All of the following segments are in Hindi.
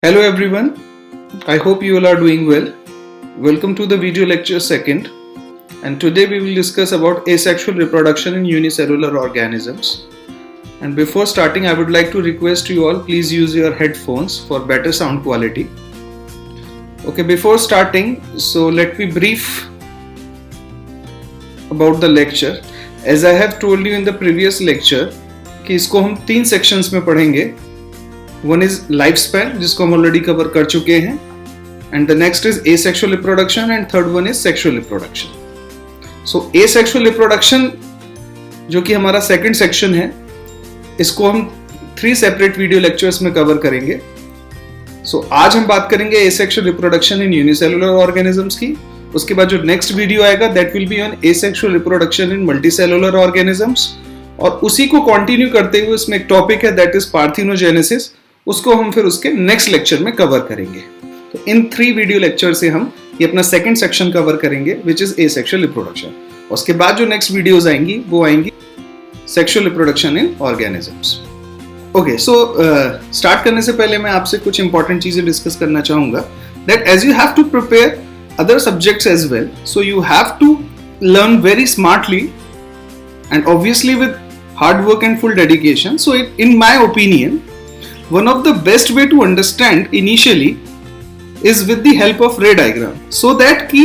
Hello everyone, I hope you all are doing well. Welcome to the video lecture second, and today we will discuss about asexual reproduction in unicellular organisms. And before starting, I would like to request you all, please use your headphones for better sound quality. Okay, before starting, so let me brief about the lecture. As I have told you in the previous lecture कि इसको हम 3 sections में पढ़ेंगे. One is lifespan, जिसको हम ऑलरेडी कवर कर चुके हैं, and the next is asexual reproduction, and third one is sexual reproduction. So asexual reproduction जो कि हमारा सेकंड सेक्शन है, इसको हम 3 सेपरेट वीडियो लेक्चर्स में कवर करेंगे. So आज हम बात करेंगे asexual reproduction in unicellular organisms की. उसके बाद जो नेक्स्ट वीडियो आएगा that will be on asexual reproduction in multicellular organisms, और उसी को कंटिन्यू करते हुए इसमें एक टॉपिक है that is parthenogenesis. उसको हम फिर उसके नेक्स्ट लेक्चर में कवर करेंगे. तो इन 3 वीडियो लेक्चर से हम ये अपना सेकंड सेक्शन कवर करेंगे विच इज एसेक्सुअल रिप्रोडक्शन. उसके बाद जो नेक्स्ट वीडियोस आएंगी वो आएंगी sexual reproduction in organisms. Okay, so start करने से पहले मैं आपसे कुछ इंपॉर्टेंट चीजें डिस्कस करना चाहूंगा. That as you have to prepare other subjects as well, so you have to learn very smartly and obviously with hard work and full dedication. So in my opinion, one of the best way to understand initially is with the help of ray diagram, so that कि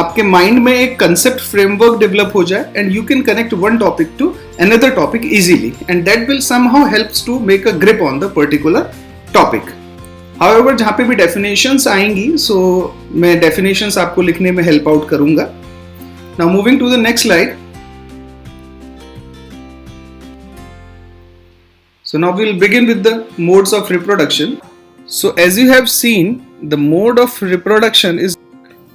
आपके माइंड में एक कंसेप्ट फ्रेमवर्क डेवलप हो जाए and you can connect one topic to another topic easily, and that will somehow helps to make a grip on the particular topic. However, जहाँ पे भी definitions आएंगी, so मैं definitions आपको लिखने में help out करूँगा. Now moving to the next slide. So now we'll begin with the modes of reproduction. So as you have seen, the mode of reproduction is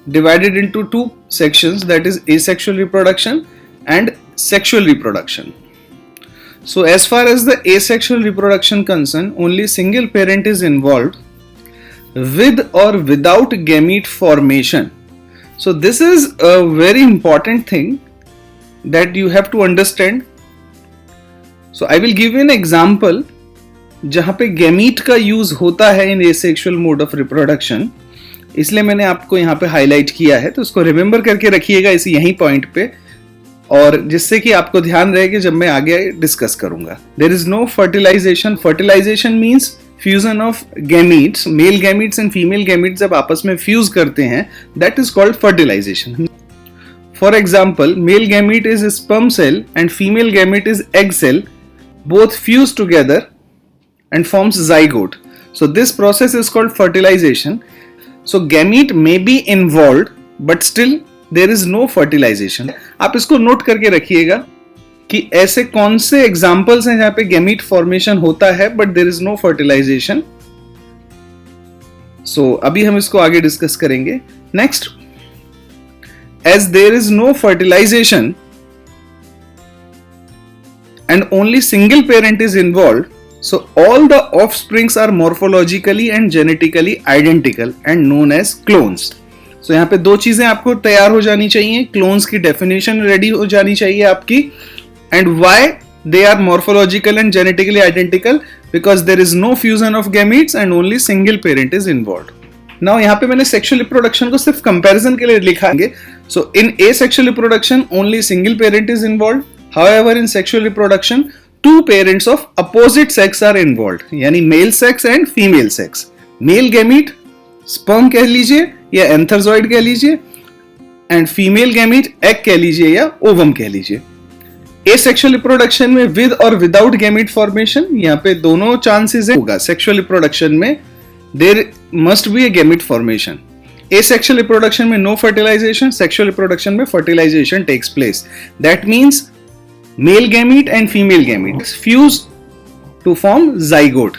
divided into 2 sections, that is asexual reproduction and sexual reproduction. So as far as the asexual reproduction concerned, only single parent is involved with or without gamete formation. So this is a very important thing that you have to understand. So I will give you an example जहाँ पे गैमीट का यूज होता है इन एसेक्सुअल मोड ऑफ रिप्रोडक्शन, इसलिए मैंने आपको यहाँ पे हाईलाइट किया है. तो उसको रिमेंबर करके रखिएगा इसी यही पॉइंट पे, और जिससे कि आपको ध्यान रहे कि जब मैं आगे डिस्कस करूंगा. There is no fertilization. Fertilization means fusion of gametes. Male gametes and female gametes जब आपस में फ्यूज करते हैं, that is called fertilization. For example, male gamete is sperm cell and female gamete is egg cell. Both fuse together and forms zygote. So this process is called fertilization. So gamete may be involved, but still there is no fertilization. आप इसको नोट करके रखिएगा कि ऐसे कौन से एग्जाम्पल्स हैं जहां पे गैमीट फॉर्मेशन होता है but there is no fertilization. So अभी हम इसको आगे डिस्कस करेंगे. Next, as there is no fertilization and only single parent is involved, so all the offsprings are morphologically and genetically identical and known as clones. So यहाँ पे 2 चीजें आपको तैयार हो जानी चाहिए. क्लोन्स की डेफिनेशन रेडी हो जानी चाहिए आपकी, and why they are morphological and genetically identical, because there is no fusion of gametes and only single parent is involved. Now यहाँ पे मैंने sexual reproduction को सिर्फ comparison के लिए लिखा है. So in asexual reproduction only single parent is involved. However, in sexual reproduction, 2 parents of opposite sex are involved, यानी male sex and female sex. Male gamete, sperm कह लीजिए या antherzoid कह लीजिए, and female gamete, egg कह लीजिए या ovum कह लीजिए. Asexual reproduction में with और without gamete formation, यहाँ पे दोनों chances होगा. Sexual reproduction में there must be a gamete formation. Asexual reproduction में no fertilization, sexual reproduction में fertilization takes place. That means male gamete and female gamete fuse to form zygote.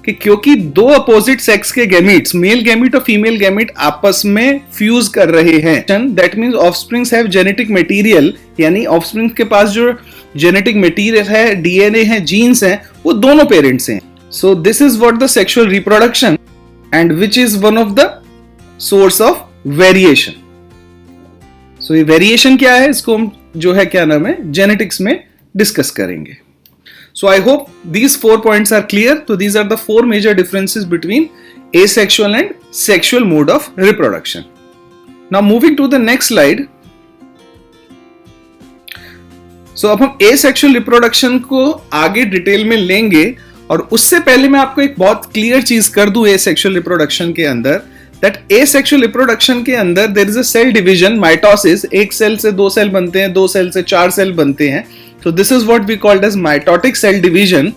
कि क्योंकि 2 अपोजिट सेक्स के गैमीट्स, मेल गैमीट और फीमेल गैमीट आपस में फ्यूज कर रहे हैं, that means offsprings have genetic material, यानी ऑफस्प्रिंग्स के पास जो जेनेटिक मटेरियल है, डीएनए है, जीन्स हैं, वो दोनों पेरेंट्स हैं. So this is what the sexual reproduction and which is one of the source of variation. सो ये वेरिएशन क्या है, इसको हम जो है क्या नाम है जेनेटिक्स में डिस्कस करेंगे. So I hope these 4 points are clear. So these are the 4 major differences between asexual and sexual mode of reproduction. Now moving to the next slide. So अब हम asexual reproduction को आगे डिटेल में लेंगे, और उससे पहले मैं आपको एक बहुत क्लियर चीज कर दूं asexual reproduction के अंदर, that asexual reproduction के अंदर there is a cell division, mitosis, एक सेल से दो सेल बनते हैं, दो सेल से चार सेल बनते हैं. So this is what we called as mitotic cell division.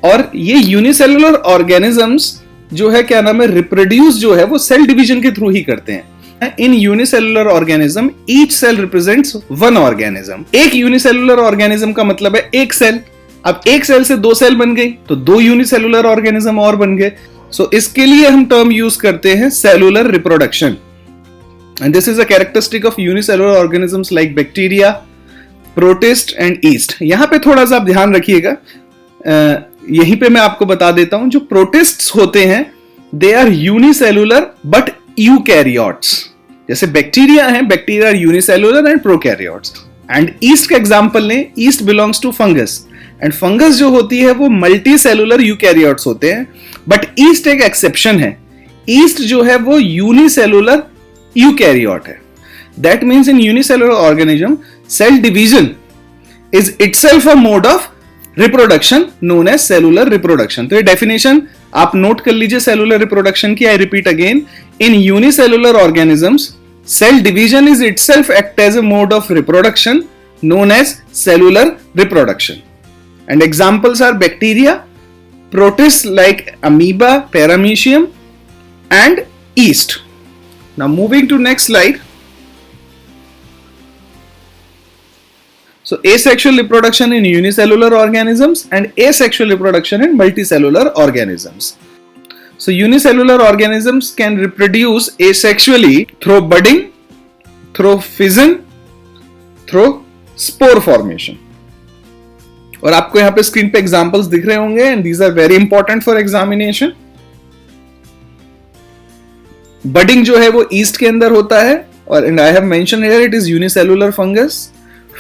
और ये यूनिसेलुलर ऑर्गेनिजम्स जो है क्या नाम है, रिप्रोड्यूस जो है वो सेल डिवीजन के थ्रू ही करते हैं. In unicellular organism each cell represents one organism. एक यूनिसेलुलर ऑर्गेनिज्म का मतलब है एक सेल. अब एक सेल से दो सेल बन गई तो दो यूनिसेलुलर ऑर्गेनिज्म और बन गए. सो इसके लिए हम टर्म यूज करते हैं cellular reproduction. And this is a characteristic of unicellular organisms like bacteria, protist and east. यहां पे थोड़ा सा आप ध्यान रखिएगा, यहीं पे मैं आपको बता देता हूं, जो प्रोटिस्ट्स होते हैं they are unicellular but eukaryotes. जैसे बैक्टीरिया है, bacteria are unicellular and prokaryotes. And yeast का एग्जांपल लें, yeast belongs to fungus, and fungus जो होती है वो मल्टी सेलुलर यूकैरियोट्स होते हैं. बट ईस्ट एक एक्सेप्शन है. ईस्ट जो है वो यूनिसेलुलर यूकैरियोट है. That means in unicellular organism cell division is itself a mode of reproduction known as cellular reproduction. तो ये डेफिनेशन आप नोट कर लीजिए सेलुलर रिप्रोडक्शन की. I repeat again, in unicellular organisms cell division is itself act as a mode of reproduction known as cellular reproduction. And examples are bacteria, protists like amoeba, paramecium and yeast. Now moving to next slide. So asexual reproduction in unicellular organisms and asexual reproduction in multicellular organisms. So unicellular organisms can reproduce asexually through budding, through fission, through spore formation. और आपको यहां पे स्क्रीन पे एग्जांपल्स दिख रहे होंगे, and these are very important for examination. Budding जो है वो ईस्ट के अंदर होता है, और and I have mention here it is unicellular fungus.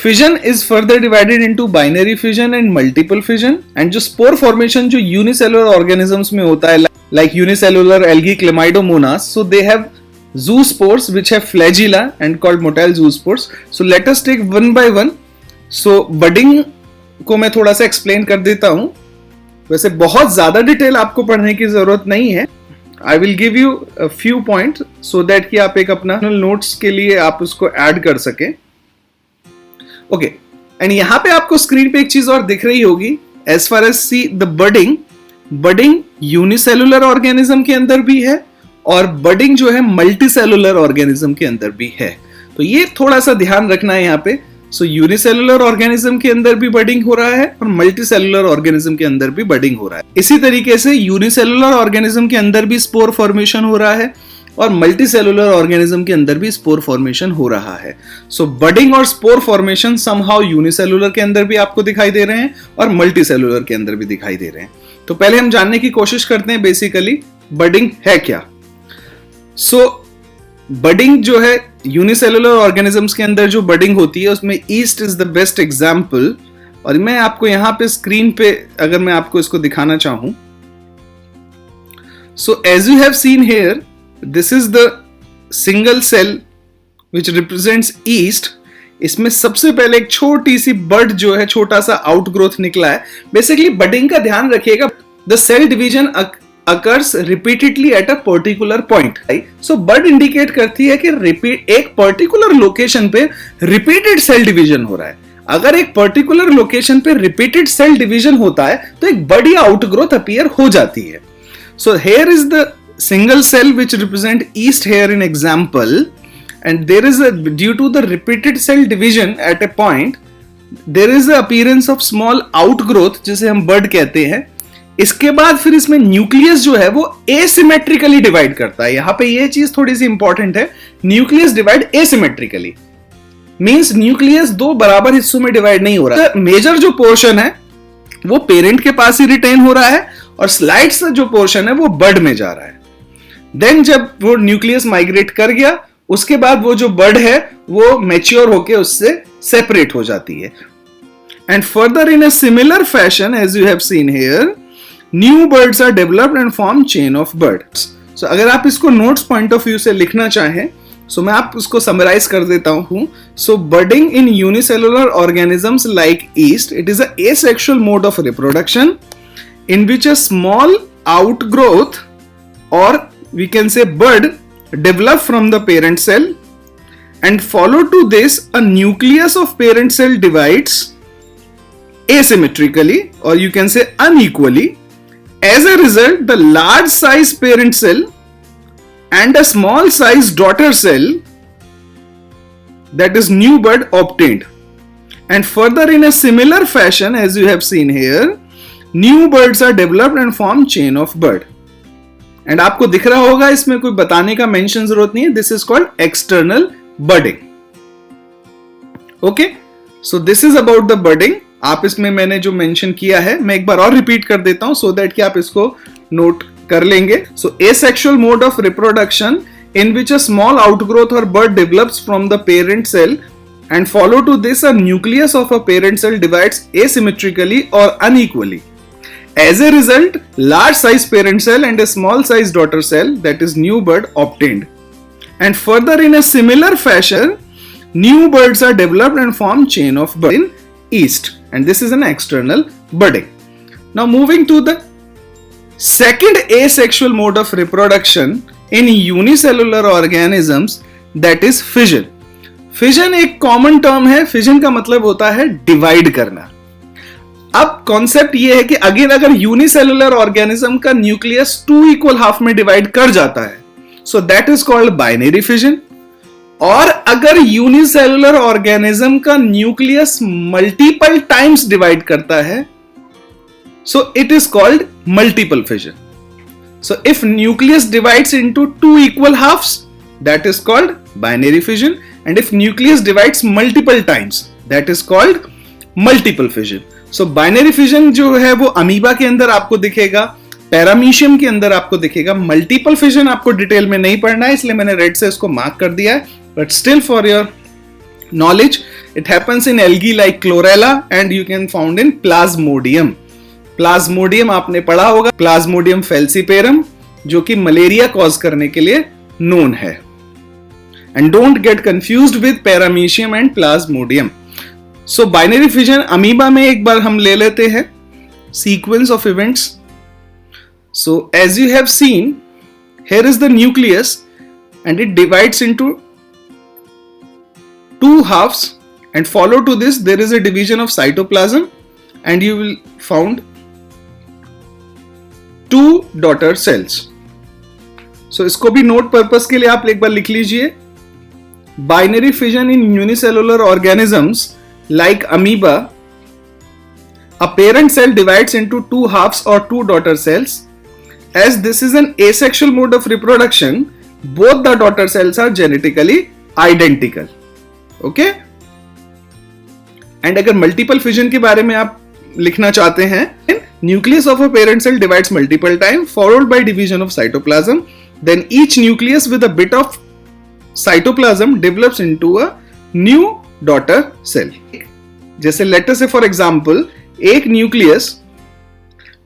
Fission is further divided into binary fission and multiple fission. And जो स्पोर फॉर्मेशन जो यूनिसेलुलर ऑर्गेनिजम्स में होता है, like unicellular algae, chlamydomonas, so they have zoospores which have flagella and called motile zoospores. So let us take one by one. So budding को मैं थोड़ा सा एक्सप्लेन कर देता हूं. वैसे बहुत ज्यादा डिटेल आपको पढ़ने की जरूरत नहीं है. I will give you a few point so that कि आप एक अपना नोट्स के लिए आप उसको ऐड कर सके. ओके, एंड यहां पे आपको स्क्रीन पे एक चीज और दिख रही होगी. As far as see the budding unicellular organism के अंदर भी है, और बडिंग जो है मल्टी सेलुलर ऑर्गेनिज्म के अंदर भी है. तो ये थोड़ा सा ध्यान रखना है यहाँ पे. सो यूनिसेलुलर ऑर्गेनिज्म के अंदर भी बडिंग हो रहा है और मल्टी सेलुलर ऑर्गेनिज्म के अंदर भी बडिंग हो रहा है. इसी तरीके से यूनिसेलुलर ऑर्गेनिज्म के अंदर भी स्पोर फॉर्मेशन हो रहा है, और मल्टी सेलुलर ऑर्गेनिज्म के अंदर भी स्पोर फॉर्मेशन हो रहा है. सो बडिंग और स्पोर फॉर्मेशन समहाउ यूनिसेलुलर के अंदर भी आपको दिखाई दे रहे हैं और मल्टी सेलुलर के अंदर भी दिखाई दे रहे हैं. तो पहले हम जानने की कोशिश करते हैं बेसिकली बडिंग है क्या. सो बडिंग जो है यूनिसेलुलर ऑर्गेनिजम्स के अंदर जो बडिंग होती है उसमें east is the best example. और मैं आपको यहां पे स्क्रीन पे अगर मैं आपको इसको दिखाना चाहूं, so as you have seen here, this is the single cell which represents yeast. इसमें सबसे पहले एक छोटी सी बड जो है, छोटा सा आउटग्रोथ निकला है. बेसिकली बडिंग का ध्यान रखिएगा, the cell division occurs repeatedly at a particular point. So bud indicate करती है कि एक पर्टिकुलर लोकेशन पे रिपीटेड सेल डिवीजन हो रहा है. अगर एक पर्टिकुलर लोकेशन पे रिपीटेड सेल डिवीजन होता है तो एक बड़ी आउटग्रोथ अपीयर हो जाती है. So here is the single cell which represent yeast here in example, and there is a, due to the repeated cell division at a point, there is a appearance of small outgrowth जिसे हम bud कहते हैं. इसके बाद फिर इसमें न्यूक्लियस जो है वो एसिमेट्रिकली डिवाइड करता है. यहां पे ये चीज थोड़ी सी इंपॉर्टेंट है, न्यूक्लियस डिवाइड एसिमेट्रिकली मींस न्यूक्लियस दो बराबर हिस्सों में डिवाइड नहीं हो रहा है. मेजर जो पोर्शन है वो पेरेंट के पास ही रिटेन हो रहा है, और स्लाइड सा जो पोर्शन है वो बड में जा रहा है. देन जब वो न्यूक्लियस माइग्रेट कर गया, उसके बाद वो जो बड है वो मैच्योर होके उससे सेपरेट हो जाती है. And further in a similar fashion as you have seen here, new birds are developed and form chain of buds. So अगर आप इसको नोट्स पॉइंट ऑफ व्यू से लिखना चाहें, सो मैं आप उसको समराइज कर देता हूं। So budding in unicellular organisms like yeast, it is a asexual mode of reproduction in which a small outgrowth, or we can say bud, develop from the parent cell, and follow to this a nucleus of parent cell divides asymmetrically, or you can say unequally. As a result, the large size parent cell and a small size daughter cell, that is new bud, obtained. And further, in a similar fashion, as you have seen here, new birds are developed and form chain of bird. And आपको दिख रहा होगा, इसमें कोई बताने का मेंशन जरूरत नहीं है, this is called external budding. Okay, so this is about the budding. आप इसमें मैंने जो मेंशन किया है मैं एक बार और रिपीट कर देता हूं, सो दैट कि आप इसको नोट कर लेंगे। So asexual mode of reproduction in which a small outgrowth or bud develops from the parent cell, and follow to this a nucleus of a parent cell divides asymmetrically or unequally. As a result, large size parent cell and a small size daughter cell, that is new bud, obtained. And further, in a similar fashion, new buds are developed and form chain of bud in yeast, and this is an external budding. Now moving to the second asexual mode of reproduction in unicellular organisms, that is fission. Fission एक कॉमन टर्म है। फिजन का मतलब होता है डिवाइड करना। अब कॉन्सेप्ट ये है कि अगर यूनिसेलुलर ऑर्गेनिज्म का न्यूक्लियस 2 इक्वल हाफ में डिवाइड कर जाता है, so that is called binary fission. और अगर यूनिसेलुलर ऑर्गेनिज्म का न्यूक्लियस मल्टीपल टाइम्स डिवाइड करता है, so it is called multiple fission. So if nucleus divides into 2 equal halves, that is called binary fission. And if nucleus divides multiple times, that is called multiple fission. So binary fission जो है वो अमीबा के अंदर आपको दिखेगा, पैरामीशियम के अंदर आपको दिखेगा। मल्टीपल फिजन आपको डिटेल में नहीं पढ़ना है, इसलिए मैंने रेड से इसको मार्क कर दिया है। But still for your knowledge, it happens in algae like chlorella and you can found in Plasmodium. Plasmodium आपने पढ़ा होगा, प्लाज्मोडियम फेल्सीपेरम, जो कि मलेरिया कॉज करने के लिए नोन है। And don't get confused with paramecium and plasmodium. So binary fission amoeba में एक बार हम ले लेते हैं sequence of events. So as you have seen, here is the nucleus and it divides into 2 halves, and follow to this there is a division of cytoplasm and you will found 2 daughter cells. So इसको भी नोट पर्पस के लिए आप एक बार लिख लीजिए। Binary fission in unicellular organisms like amoeba, a parent cell divides into 2 halves or 2 daughter cells. As this is an asexual mode of reproduction, both the daughter cells are genetically identical. Okay? And अगर multiple fission के बारे में आप लिखना चाहते हैं, nucleus of a parent cell divides multiple times, followed by division of cytoplasm. Then each nucleus with a bit of cytoplasm develops into a new daughter cell. जैसे लेटर से फॉर एग्जाम्पल एक न्यूक्लियस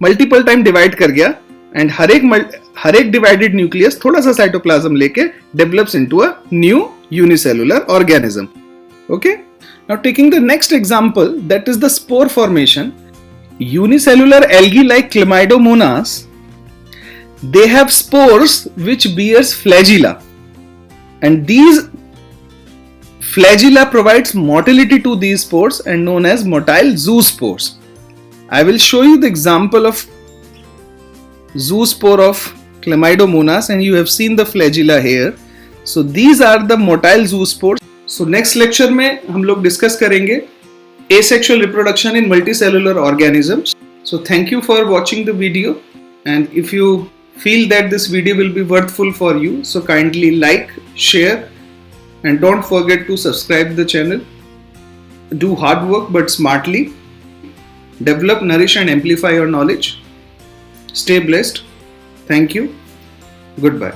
मल्टीपल टाइम डिवाइड कर गया एंड हर एक डिवाइडेड न्यूक्लियस थोड़ा सा साइटोप्लाज्म लेके develops into a new unicellular organism. Okay, now taking the next example, that is the spore formation. Unicellular algae like Chlamydomonas, they have spores which bears flagella, and these flagella provides motility to these spores and known as motile zoospores. I will show you the example of zoospore of Chlamydomonas, and you have seen the flagella here. So these are the motile zoospores. So next lecture में हम लोग discuss करेंगे asexual reproduction in multicellular organisms. So thank you for watching the video, and if you feel that this video will be worthful for you, so kindly like, share, and don't forget to subscribe the channel. Do hard work but smartly. Develop, nourish, and amplify your knowledge. Stay blessed. Thank you. Goodbye.